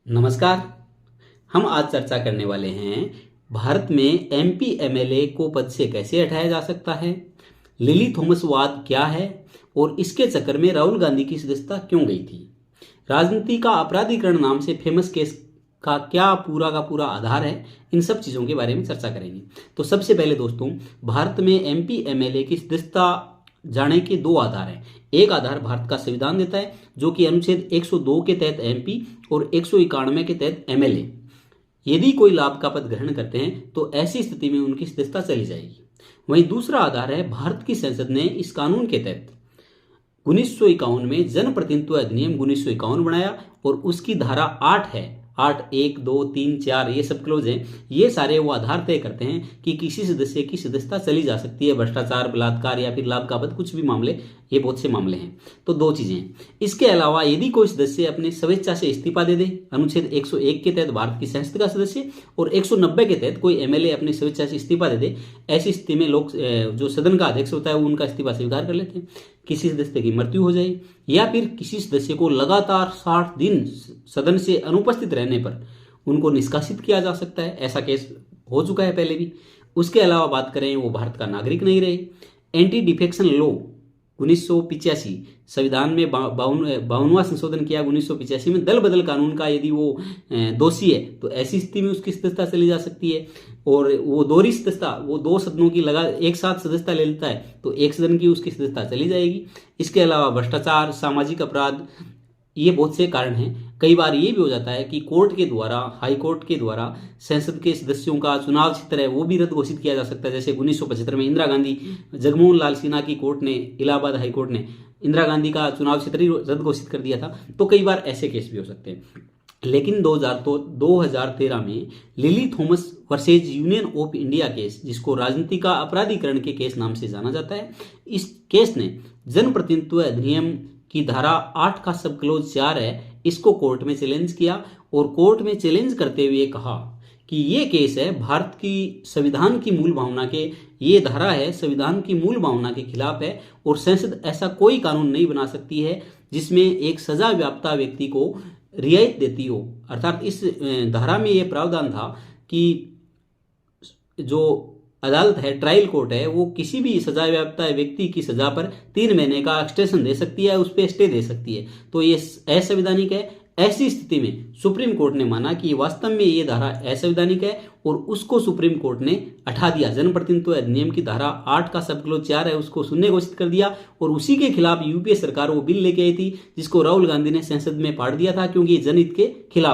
नमस्कार। हम आज चर्चा करने वाले हैं भारत में एमपी एमएलए को पद से कैसे हटाया जा सकता है, लिली थॉमस वाद क्या है और इसके चक्कर में राहुल गांधी की सदस्यता क्यों गई थी। राजनीति का अपराधीकरण नाम से फेमस केस का क्या पूरा का पूरा आधार है, इन सब चीज़ों के बारे में चर्चा करेंगे। तो सबसे पहले दोस्तों, भारत में एमपी एमएलए की सदस्यता जाने के दो आधार हैं। एक आधार भारत का संविधान देता है, जो कि अनुच्छेद 102 के तहत एमपी और 191 के तहत एमएलए यदि कोई लाभ का पद ग्रहण करते हैं तो ऐसी स्थिति में उनकी सदस्यता चली जाएगी। वहीं दूसरा आधार है भारत की संसद ने इस कानून के तहत 1951 में जन प्रतिनिधित्व अधिनियम 1951 बनाया और उसकी धारा 8 है, 8 1 2 3 4 ये सब क्लोज हैं। ये सारे वो आधार तय करते हैं कि किसी सदस्य की सदस्यता चली जा सकती है, भ्रष्टाचार, बलात्कार या फिर लाभ का पद, कुछ भी मामले, ये बहुत से मामले हैं। तो दो चीजें हैं। इसके अलावा यदि कोई सदस्य अपनी स्वेच्छा से इस्तीफा दे दे, अनुच्छेद 101 के तहत भारत की संसद का सदस्य और 190 के तहत कोई एमएलए अपनी स्वेच्छा से इस्तीफा दे दे, ऐसी स्थिति में लोग जो सदन का अध्यक्ष होता है वो उनका इस्तीफा स्वीकार कर लेते हैं। किसी सदस्य की मृत्यु हो जाए या फिर किसी सदस्य को लगातार 60 दिन सदन से अनुपस्थित रहने पर उनको निष्कासित किया जा सकता है। ऐसा केस हो चुका है पहले भी। उसके अलावा बात करें, वो भारत का नागरिक नहीं रहे। एंटी डिफेक्शन लॉ 1985 संविधान में 52वां संशोधन किया 1985 में, दल बदल कानून का यदि वो दोषी है तो ऐसी स्थिति में उसकी सदस्यता चली जा सकती है। और वो दोहरी सदस्यता, वो दो सदनों की लगा एक साथ सदस्यता ले लेता है तो एक सदन की उसकी सदस्यता चली जाएगी। इसके अलावा भ्रष्टाचार, सामाजिक अपराध, ये बहुत से कारण हैं। कई बार ये भी हो जाता है कि कोर्ट के द्वारा, हाई कोर्ट के द्वारा संसद के सदस्यों का चुनाव क्षेत्र है वो भी रद्द घोषित किया जा सकता है। जैसे 1975 में इंदिरा गांधी, जगमोहन लाल सिन्हा की कोर्ट ने, इलाहाबाद हाई कोर्ट ने इंदिरा गांधी का चुनाव क्षेत्र ही रद्द घोषित कर दिया था। तो कई बार ऐसे केस भी हो सकते हैं। लेकिन 2013 में lily Thomas versus union of India case, जिसको राजनीति का अपराधीकरण के केस नाम से जाना जाता है, इस केस ने जन प्रतिनिधित्व अधिनियम की धारा 8 का सब क्लोज 4 है, इसको कोर्ट में चैलेंज किया और कोर्ट में चैलेंज करते हुए कहा कि ये केस है भारत की संविधान की मूल भावना के, ये धारा है संविधान की मूल भावना के खिलाफ है और संसद ऐसा कोई कानून नहीं बना सकती है जिसमें एक सजा व्याप्ता व्यक्ति को रियायत देती हो। अर्थात इस धारा में यह प्रावधान था कि जो अदालत है, ट्रायल कोर्ट है, वो किसी भी सजा व्याप्ता व्यक्ति की सजा पर 3 महीने का एक्सटेंशन दे सकती है, उस पर स्टे दे सकती है। तो ये असंवैधानिक है। ऐसी स्थिति में सुप्रीम कोर्ट ने माना कि वास्तव में ये धारा असंवैधानिक है और उसको सुप्रीम कोर्ट ने हटा दिया। जन प्रतिनिधित्व अधिनियम की धारा 8 का सब क्लोज 4 है, उसको शून्य घोषित कर दिया और उसी के खिलाफ यूपीए सरकार वो बिल लेके आई थी जिसको राहुल गांधी ने संसद में पाड़ दिया था, क्योंकि जनहित के खिलाफ